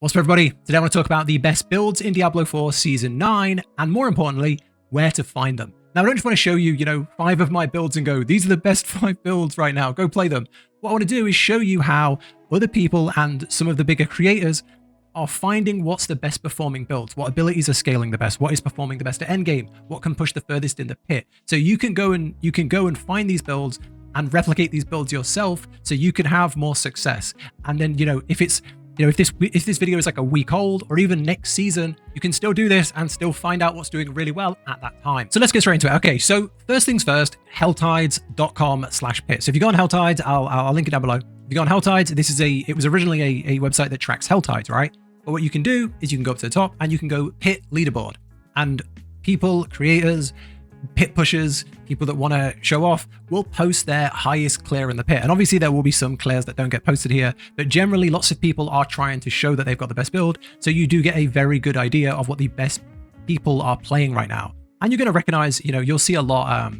What's up, everybody? Today I want to talk about the best builds in Diablo 4 Season 9, and more importantly, where to find them. Now, I don't just want to show you, 5 of my builds and go, these are the best 5 builds right now, go play them. What I want to do is show you how other people and some of the bigger creators are finding what's the best performing builds, what abilities are scaling the best, what is performing the best at endgame, what can push the furthest in the pit. So you can go and find these builds and replicate these builds yourself so you can have more success. And then, if this video is like a week old or even next season, you can still do this and still find out what's doing really well at that time. So let's get straight into it. Okay, so first things first, helltides.com/pit. So if you go on Helltides, I'll link it down below. If you go on Helltides, it was originally a website that tracks Helltides, right? But what you can do is you can go up to the top and you can go pit leaderboard, and people, creators, pit pushers, people that want to show off will post their highest clear in the pit. And obviously there will be some clears that don't get posted here, but generally lots of people are trying to show that they've got the best build. So you do get a very good idea of what the best people are playing right now. And you're going to recognize, you'll see a lot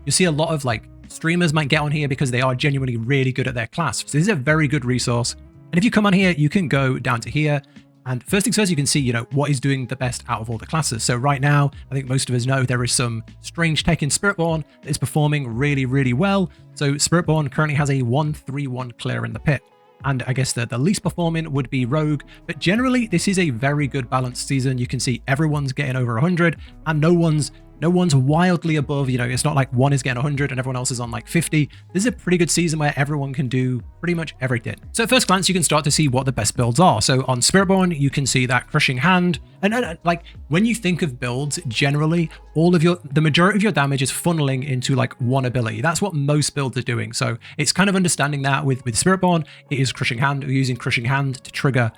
of like streamers might get on here because they are genuinely really good at their class. So this is a very good resource. And if you come on here, you can go down to here. And first things first, you can see, what is doing the best out of all the classes. So right now, I think most of us know there is some strange tech in Spiritborn that is performing really, really well. So Spiritborn currently has a 131 clear in the pit. And I guess the least performing would be Rogue. But generally, this is a very good balanced season. You can see everyone's getting over 100 and no one's wildly above. It's not like one is getting 100 and everyone else is on like 50. This is a pretty good season where everyone can do pretty much everything. So at first glance, you can start to see what the best builds are. So on Spiritborn, you can see that Crushing Hand. And like when you think of builds, generally, the majority of your damage is funneling into like one ability. That's what most builds are doing. So it's kind of understanding that with Spiritborn, it is Crushing Hand. We're using Crushing Hand to trigger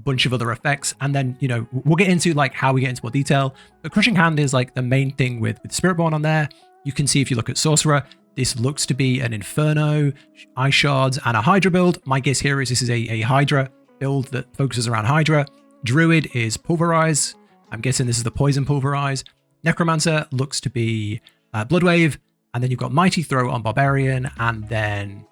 bunch of other effects, and then we'll get into like how we get into more detail, but Crushing Hand is like the main thing with Spiritborn on there. You can see if you look at Sorcerer, this looks to be an Inferno, Ice Shards, and a Hydra build. My guess here is this is a Hydra build that focuses around Hydra. Druid is Pulverize. I'm guessing this is the Poison Pulverize. Necromancer looks to be Bloodwave, and then you've got Mighty Throw on Barbarian, and then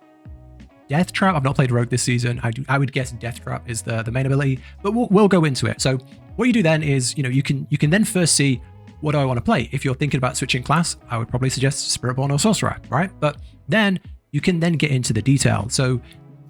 Death Trap. I've not played Rogue this season. I would guess Death Trap is the main ability, but we'll go into it. So what you do then is, you can then first see, what do I want to play? If you're thinking about switching class, I would probably suggest Spiritborn or Sorcerer, right? But then you can then get into the detail. So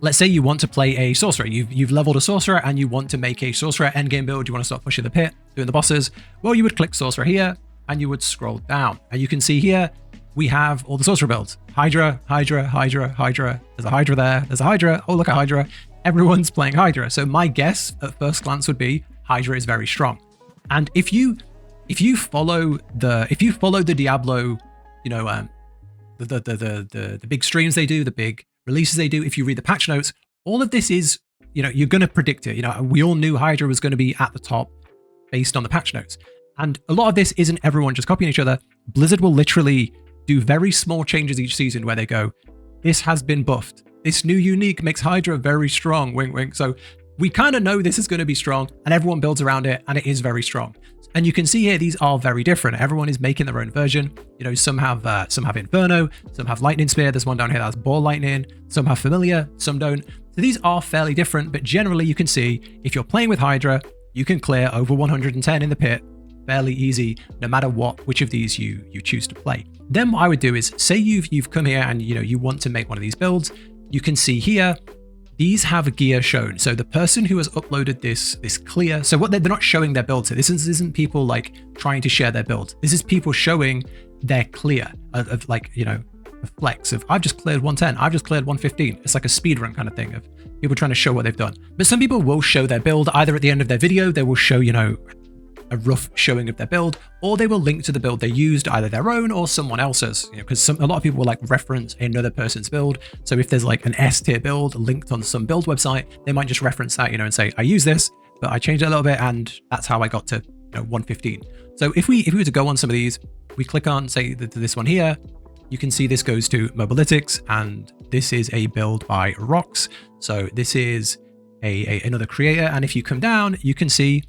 let's say you want to play a Sorcerer. You've leveled a Sorcerer and you want to make a Sorcerer endgame build. You want to start pushing the pit, doing the bosses. Well, you would click Sorcerer here and you would scroll down, and you can see here, we have all the Sorcerer builds. Hydra, Hydra, Hydra, Hydra. There's a Hydra there. There's a Hydra. Oh, look at Hydra. Everyone's playing Hydra. So my guess at first glance would be Hydra is very strong. And if you follow the Diablo, the big streams they do, the big releases they do, if you read the patch notes, all of this is, you're going to predict it. We all knew Hydra was going to be at the top based on the patch notes. And a lot of this isn't everyone just copying each other. Blizzard will literally do very small changes each season where they go, this has been buffed. This new unique makes Hydra very strong, wink, wink. So we kind of know this is going to be strong and everyone builds around it and it is very strong. And you can see here, these are very different. Everyone is making their own version. Some have Inferno, some have Lightning Spear. There's one down here that's Ball Lightning. Some have Familiar, some don't. So these are fairly different, but generally you can see if you're playing with Hydra, you can clear over 110 in the pit fairly easy, no matter which of these you choose to play. Then what I would do is, say you've come here and you want to make one of these builds. You can see here, these have gear shown. So the person who has uploaded this clear, so what they're not showing their build. So this isn't people like trying to share their build. This is people showing their clear of like, a flex of, I've just cleared 110, I've just cleared 115. It's like a speed run kind of thing of people trying to show what they've done. But some people will show their build either at the end of their video. They will show, a rough showing of their build, or they will link to the build they used, either their own or someone else's, because a lot of people will like reference another person's build. So if there's like an S tier build linked on some build website, they might just reference that, and say, I use this, but I changed it a little bit and that's how I got to 115. So if we were to go on some of these, we click on, say, this one here, you can see this goes to Mobalytics, and this is a build by Rox. So this is another creator, and if you come down, you can see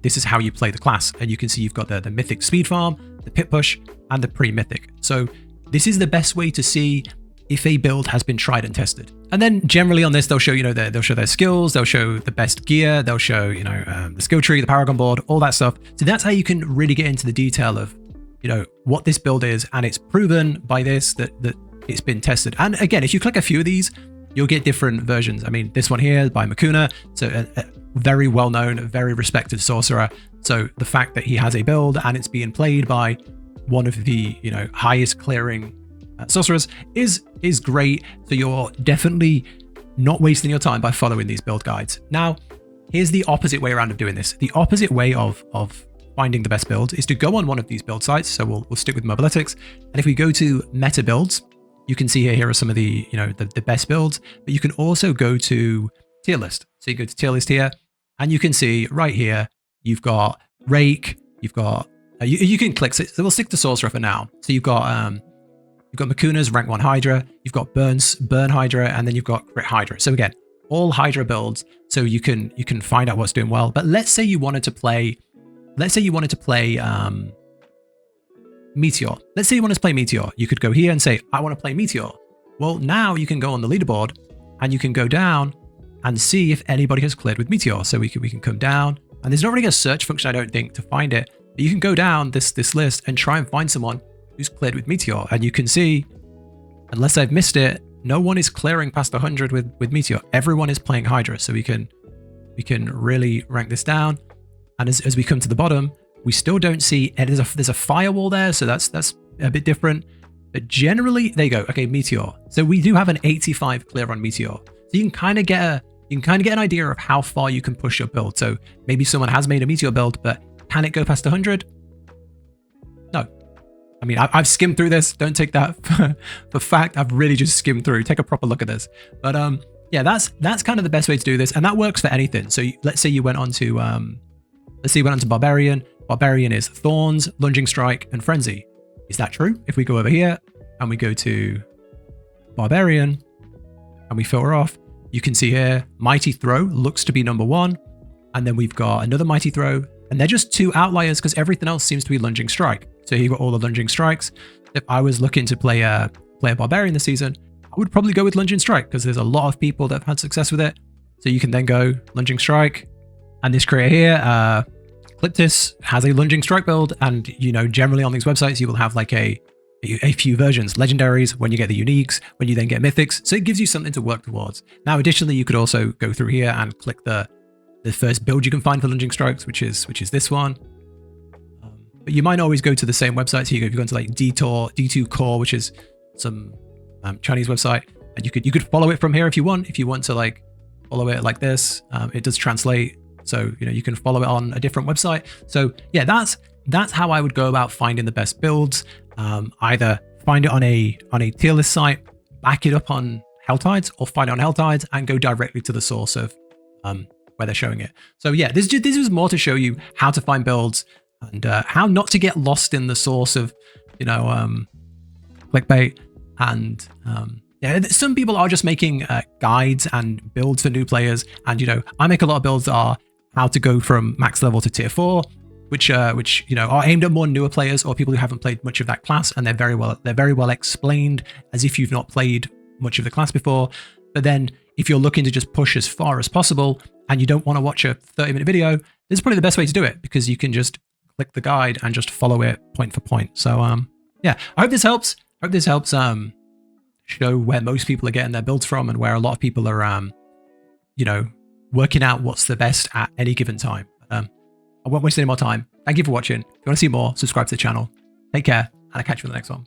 this is how you play the class, and you can see you've got the mythic speed farm, the pit push, and the pre-mythic. So this is the best way to see if a build has been tried and tested. And then generally on this, they'll show, they'll show their skills, they'll show the best gear, they'll show, the skill tree, the Paragon board, all that stuff. So that's how you can really get into the detail of, what this build is. And it's proven by this that it's been tested. And again, if you click a few of these, you'll get different versions. I mean, this one here by Makuna, so a very well-known, very respected sorcerer. So the fact that he has a build and it's being played by one of the, highest clearing sorcerers is great. So you're definitely not wasting your time by following these build guides. Now, here's the opposite way around of doing this. The opposite way of finding the best build is to go on one of these build sites. So we'll stick with Mobalytics. And if we go to meta builds, you can see here are some of the, the best builds, but you can also go to tier list. So you go to tier list here and you can see right here, you've got Rake, you've got, you can click, so we'll stick to Sorcerer for now. So you've got Makuna's rank 1 Hydra, you've got Burn Hydra, and then you've got Crit Hydra. So again, all Hydra builds, so you can find out what's doing well. But let's say you wanted to play, Meteor. Let's say you want to play Meteor. You could go here and say, I want to play Meteor. Well, now you can go on the leaderboard and you can go down and see if anybody has cleared with Meteor. So we can come down, and there's not really a search function, I don't think, to find it. But you can go down this list and try and find someone who's cleared with Meteor. And you can see, unless I've missed it, no one is clearing past 100 with Meteor. Everyone is playing Hydra. So we can really rank this down. And as we come to the bottom, we still don't see, and there's a firewall there, so that's a bit different. But generally, there you go. Okay, Meteor. So we do have an 85 clear on Meteor. So you can kind of get an idea of how far you can push your build. So maybe someone has made a Meteor build, but can it go past 100? No. I mean, I've skimmed through this. Don't take that for fact. I've really just skimmed through. Take a proper look at this. But yeah, that's kind of the best way to do this, and that works for anything. So let's say you went on to Barbarian. Barbarian is Thorns, Lunging Strike, and Frenzy. Is that true? If we go over here and we go to Barbarian and we filter off, you can see here, Mighty Throw looks to be number 1. And then we've got another Mighty Throw. And they're just 2 outliers because everything else seems to be Lunging Strike. So here you've got all the Lunging Strikes. If I was looking to play a Barbarian this season, I would probably go with Lunging Strike because there's a lot of people that have had success with it. So you can then go Lunging Strike. And this creator here, Cliptis, has a Lunging Strike build, and generally on these websites you will have like a few versions, legendaries, when you get the uniques, when you then get mythics, so it gives you something to work towards. Now additionally, you could also go through here and click the first build you can find for Lunging Strikes, which is this one. But you might always go to the same website. So you go into like D2 Core, which is some Chinese website, and you could follow it from here if you want. If you want to like follow it like this, it does translate. So, you can follow it on a different website. So yeah, that's how I would go about finding the best builds. Either find it on a tier list site, back it up on Helltides, or find it on Helltides and go directly to the source of where they're showing it. So yeah, this was more to show you how to find builds and how not to get lost in the source of, clickbait. And yeah, some people are just making guides and builds for new players. And, I make a lot of builds that are how to go from max level to tier 4, which are aimed at more newer players or people who haven't played much of that class, and they're very well explained as if you've not played much of the class before. But then if you're looking to just push as far as possible and you don't want to watch a 30-minute video, this is probably the best way to do it, because you can just click the guide and just follow it point for point. So yeah, I hope this helps. Show where most people are getting their builds from and where a lot of people are working out what's the best at any given time. I won't waste any more time. Thank you for watching. If you want to see more, subscribe to the channel. Take care, and I'll catch you in the next one.